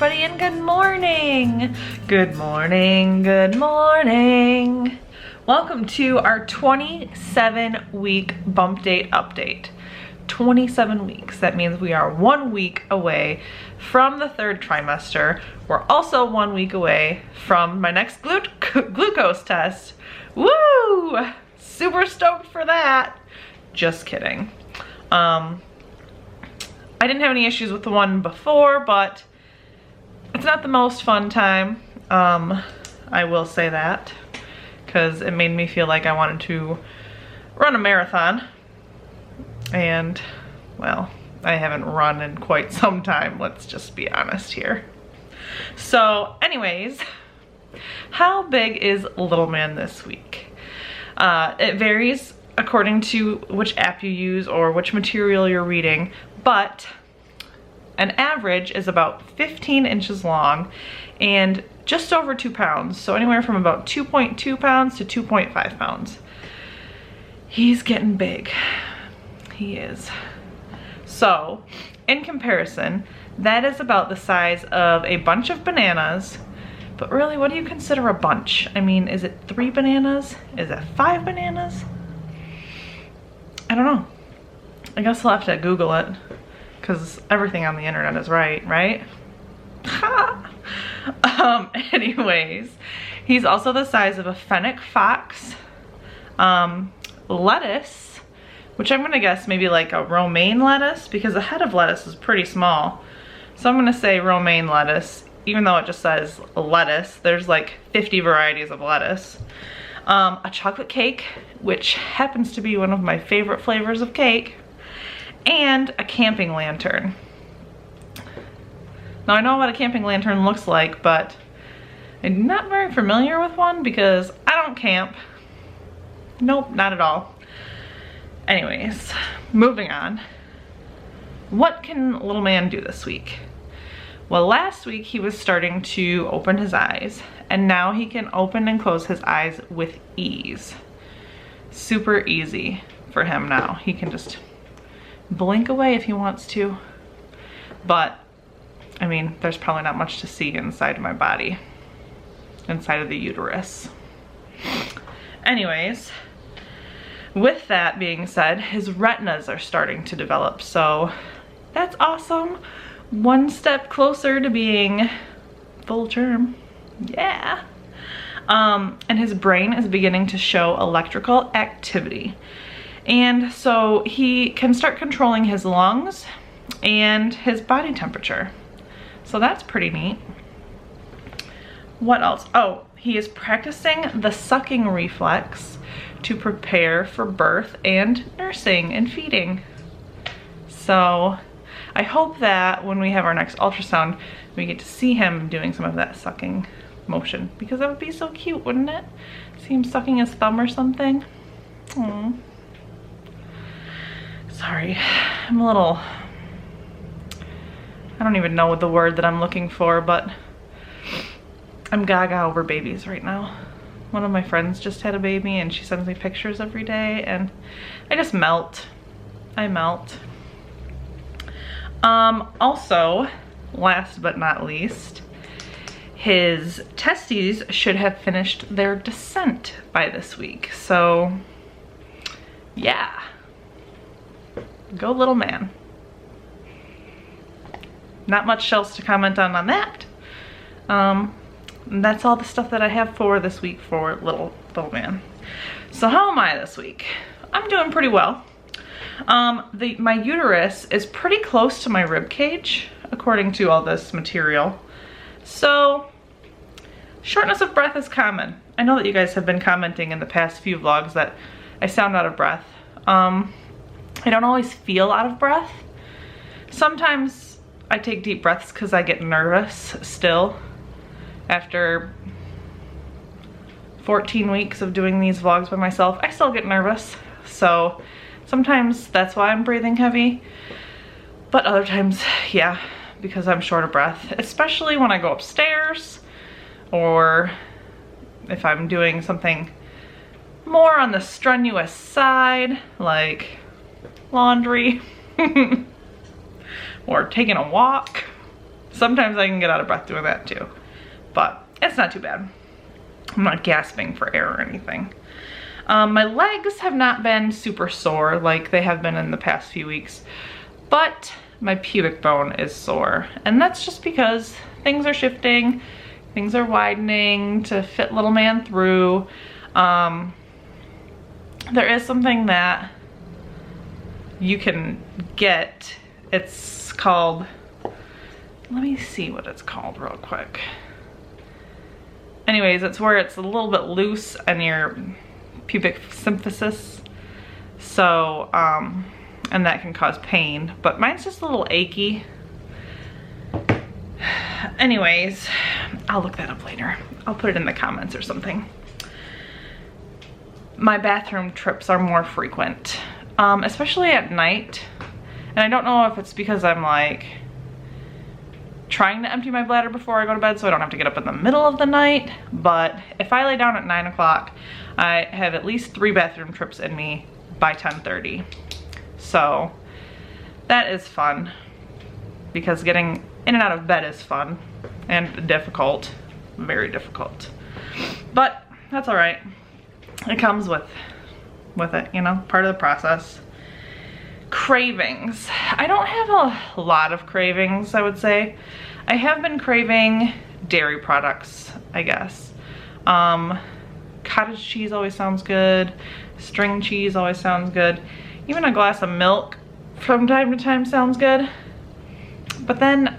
everybody, and good morning. Good morning, good morning. Welcome to our 27-week bump date update. 27 weeks. That means we are 1 week away from the third trimester. We're also 1 week away from my next glucose test. Woo! Super stoked for that. Just kidding. I didn't have any issues with the one before, but it's not the most fun time. I will say that, because it made me feel like I wanted to run a marathon. And, well, I haven't run in quite some time, let's just be honest here. So, anyways, how big is Little Man this week? It varies according to which app you use or which material you're reading, but an average is about 15 inches long and just over 2 pounds. So anywhere from about 2.2 pounds to 2.5 pounds. He's getting big. He is. So in comparison, that is about the size of a bunch of bananas. But really, what do you consider a bunch? I mean, is it 3 bananas? Is it 5 bananas? I don't know. I guess I'll have to Google it, because everything on the internet is right? Anyways, he's also the size of a fennec fox. Lettuce, which I'm gonna guess maybe like a romaine lettuce, because the head of lettuce is pretty small. So I'm gonna say romaine lettuce, even though it just says lettuce. There's like 50 varieties of lettuce. A chocolate cake, which happens to be one of my favorite flavors of cake, and a camping lantern. Now I know what a camping lantern looks like, but I'm not very familiar with one because I don't camp. Nope, not at all. Anyways, moving on. What can Little Man do this week? Well, last week he was starting to open his eyes, and now he can open and close his eyes with ease. Super easy for him now. He can just blink away if he wants to. But, I mean, there's probably not much to see inside of my body, inside of the uterus. Anyways, with that being said, his retinas are starting to develop, so that's awesome. 1 step closer to being full term. Yeah. And his brain is beginning to show electrical activity. And so he can start controlling his lungs and his body temperature. So that's pretty neat. What else? Oh, he is practicing the sucking reflex to prepare for birth and nursing and feeding. So I hope that when we have our next ultrasound, we get to see him doing some of that sucking motion, because that would be so cute, wouldn't it? See him sucking his thumb or something. Aww. Sorry, I'm a little, I don't even know what the word that I'm looking for, but I'm gaga over babies right now. One of my friends just had a baby and she sends me pictures every day and I just melt. I melt. Also, last but not least, his testes should have finished their descent by this week. So, yeah. Go Little Man. Not much else to comment on that. That's all the stuff that I have for this week for Little Man. So how am I this week? I'm doing pretty well. My uterus is pretty close to my rib cage, according to all this material. So, shortness of breath is common. I know that you guys have been commenting in the past few vlogs that I sound out of breath. I don't always feel out of breath. Sometimes I take deep breaths because I get nervous still. After 14 weeks of doing these vlogs by myself, I still get nervous. So sometimes that's why I'm breathing heavy. But other times, yeah, because I'm short of breath, especially when I go upstairs or if I'm doing something more on the strenuous side, like laundry or taking a walk. Sometimes I can get out of breath doing that too, but it's not too bad. I'm not gasping for air or anything. My legs have not been super sore like they have been in the past few weeks, but my pubic bone is sore. And that's just because things are shifting, things are widening to fit little man through. There is something that you can get. It's called, let me see what it's called real quick. Anyways, it's where it's a little bit loose in your pubic symphysis. So, and that can cause pain, but mine's just a little achy. Anyways, I'll look that up later. I'll put it in the comments or something. My bathroom trips are more frequent, especially at night. And I don't know if it's because I'm like trying to empty my bladder before I go to bed so I don't have to get up in the middle of the night, but if I lay down at 9 o'clock, I have at least 3 bathroom trips in me by 10:30. So that is fun, because getting in and out of bed is fun and difficult, very difficult. But that's all right. It comes with it, you know, part of the process. Cravings. I don't have a lot of cravings, I would say. I have been craving dairy products, I guess. Cottage cheese always sounds good. String cheese always sounds good. Even a glass of milk from time to time sounds good. But then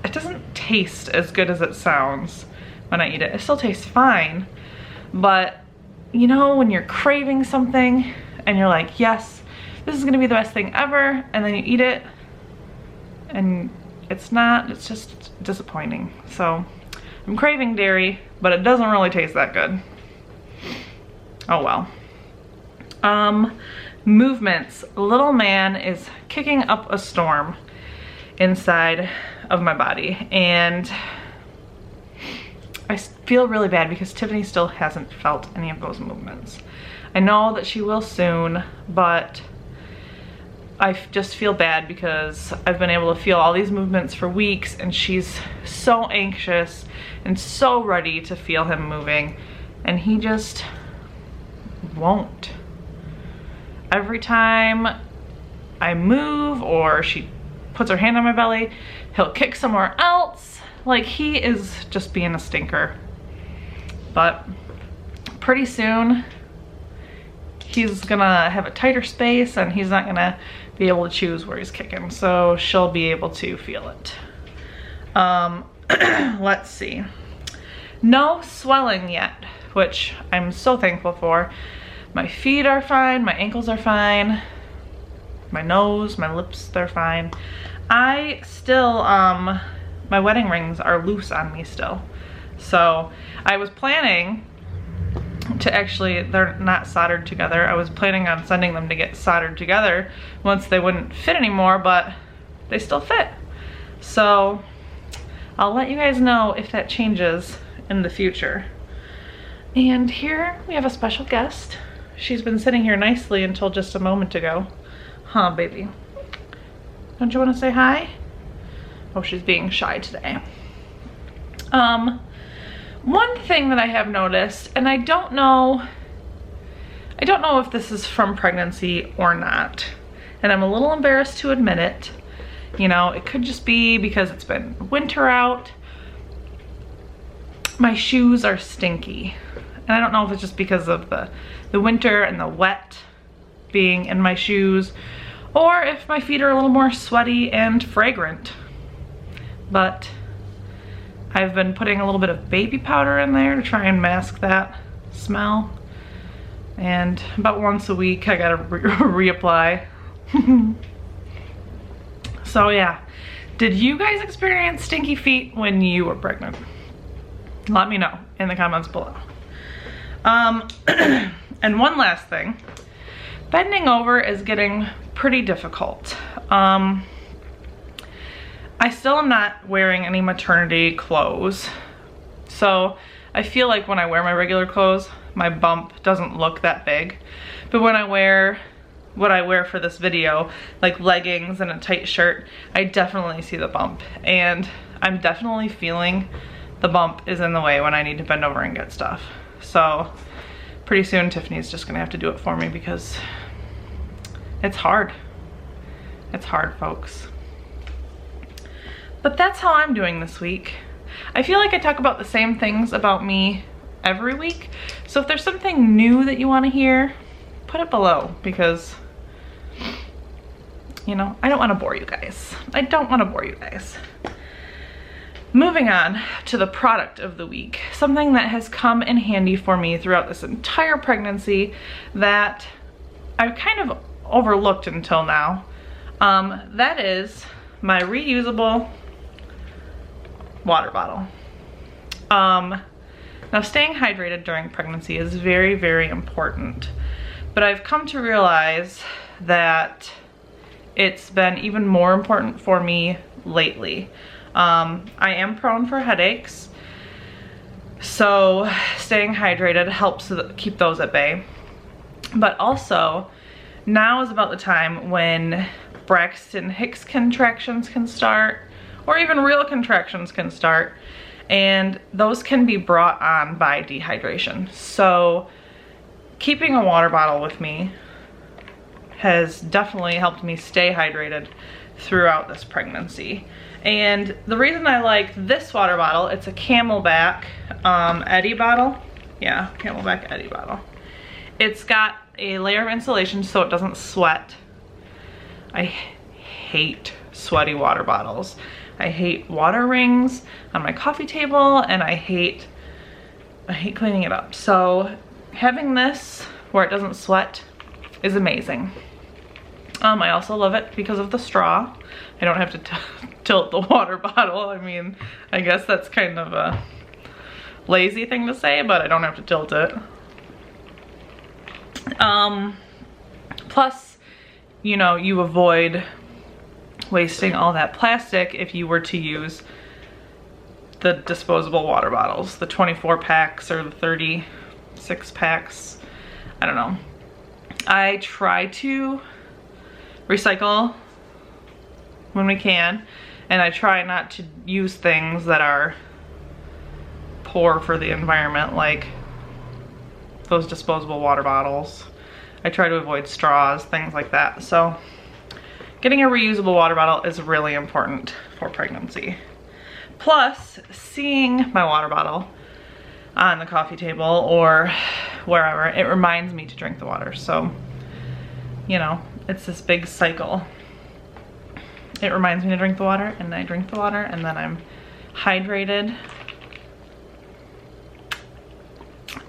it doesn't taste as good as it sounds when I eat it. It still tastes fine, but you know, when you're craving something and you're like, yes, this is gonna be the best thing ever, and then you eat it and it's not, it's just disappointing. So I'm craving dairy, but it doesn't really taste that good. Oh well. Movements. Little man is kicking up a storm inside of my body, and I feel really bad because Tiffany still hasn't felt any of those movements. I know that she will soon, but I just feel bad because I've been able to feel all these movements for weeks, and she's so anxious and so ready to feel him moving, and he just won't. Every time I move or she puts her hand on my belly, he'll kick somewhere else. Like, he is just being a stinker. But pretty soon he's gonna have a tighter space and he's not gonna be able to choose where he's kicking, so she'll be able to feel it. Let's see. No swelling yet, which I'm so thankful for. My feet are fine, my ankles are fine, my nose, my lips, they're fine. I still, my wedding rings are loose on me still. So I was planning to actually, they're not soldered together. I was planning on sending them to get soldered together once they wouldn't fit anymore, but they still fit. So I'll let you guys know if that changes in the future. And here we have a special guest. She's been sitting here nicely until just a moment ago. Huh, baby? Don't you want to say hi? Oh, she's being shy today. One thing that I have noticed, and I don't know if this is from pregnancy or not, and I'm a little embarrassed to admit it. You know, it could just be because it's been winter out. My shoes are stinky. And I don't know if it's just because of the winter and the wet being in my shoes, or if my feet are a little more sweaty and fragrant. But I've been putting a little bit of baby powder in there to try and mask that smell. And about once a week I gotta reapply. So yeah, did you guys experience stinky feet when you were pregnant? Let me know in the comments below. And one last thing, bending over is getting pretty difficult. I still am not wearing any maternity clothes, so I feel like when I wear my regular clothes, my bump doesn't look that big. But when I wear what I wear for this video, like leggings and a tight shirt, I definitely see the bump. And I'm definitely feeling the bump is in the way when I need to bend over and get stuff. So pretty soon Tiffany's just gonna have to do it for me because it's hard. It's hard, folks. But that's how I'm doing this week. I feel like I talk about the same things about me every week. So if there's something new that you want to hear, put it below, because, you know, I don't want to bore you guys. I don't want to bore you guys. Moving on to the product of the week, something that has come in handy for me throughout this entire pregnancy that I've kind of overlooked until now. That is my reusable water bottle. Now, staying hydrated during pregnancy is very, very important, but I've come to realize that it's been even more important for me lately. I am prone for headaches, so staying hydrated helps keep those at bay. But also, now is about the time when Braxton Hicks contractions can start, or even real contractions can start, and those can be brought on by dehydration. So keeping a water bottle with me has definitely helped me stay hydrated throughout this pregnancy. And the reason I like this water bottle, it's a Camelback Eddy bottle. Yeah, Camelback Eddy bottle. It's got a layer of insulation so it doesn't sweat. I hate sweaty water bottles. I hate water rings on my coffee table, and I hate cleaning it up. So having this where it doesn't sweat is amazing. I also love it because of the straw. I don't have to tilt the water bottle. I mean, I guess that's kind of a lazy thing to say, but I don't have to tilt it. Plus, you know, you avoid wasting all that plastic if you were to use the disposable water bottles, the 24 packs or the 36 packs. I don't know. I try to recycle when we can, and I try not to use things that are poor for the environment, like those disposable water bottles. I try to avoid straws, things like that. So getting a reusable water bottle is really important for pregnancy. Plus, seeing my water bottle on the coffee table or wherever, it reminds me to drink the water. So, you know, it's this big cycle. It reminds me to drink the water, and I drink the water, and then I'm hydrated.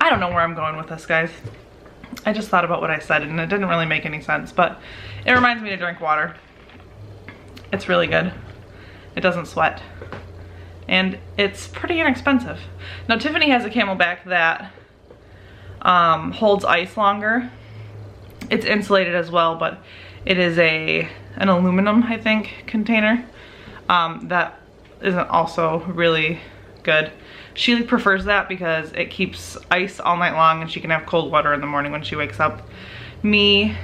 I don't know where I'm going with this, guys. I just thought about what I said, and it didn't really make any sense, but it reminds me to drink water. It's really good. It doesn't sweat. And it's pretty inexpensive. Now, Tiffany has a Camelback that holds ice longer. It's insulated as well, but it is an aluminum, I think, container that isn't also really good. She prefers that because it keeps ice all night long and she can have cold water in the morning when she wakes up. Me,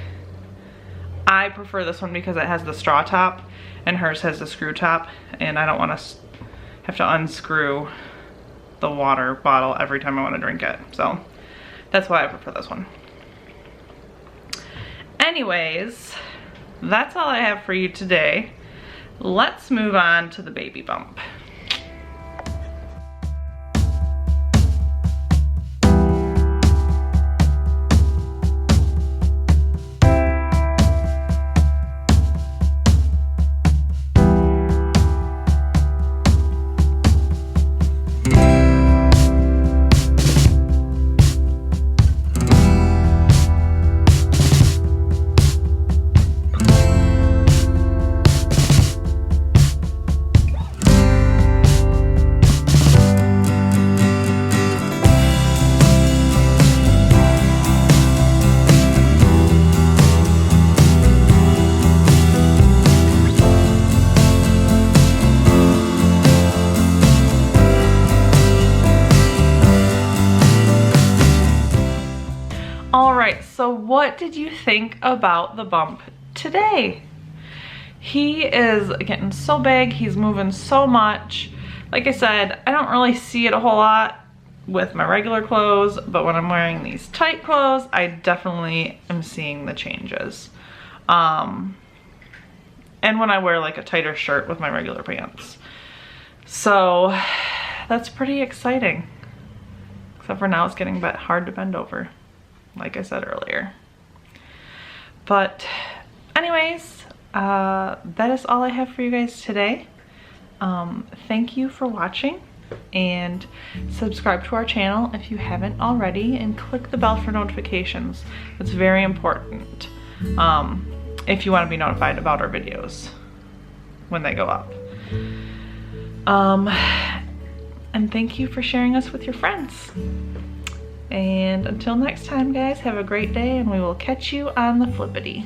I prefer this one because it has the straw top and hers has the screw top, and I don't want to have to unscrew the water bottle every time I want to drink it. So that's why I prefer this one. Anyways, that's all I have for you today. Let's move on to the baby bump. right, so what did you think about the bump today? He is getting so big, he's moving so much. Like I said, I don't really see it a whole lot with my regular clothes, but when I'm wearing these tight clothes, I definitely am seeing the changes. And when I wear like a tighter shirt with my regular pants. So that's pretty exciting. Except for now it's getting a bit hard to bend over, like I said earlier. But anyways, that is all I have for you guys today. Thank you for watching, and subscribe to our channel if you haven't already, and click the bell for notifications. It's very important if you want to be notified about our videos when they go up. And thank you for sharing us with your friends. And until next time, guys, have a great day, and we will catch you on the flippity.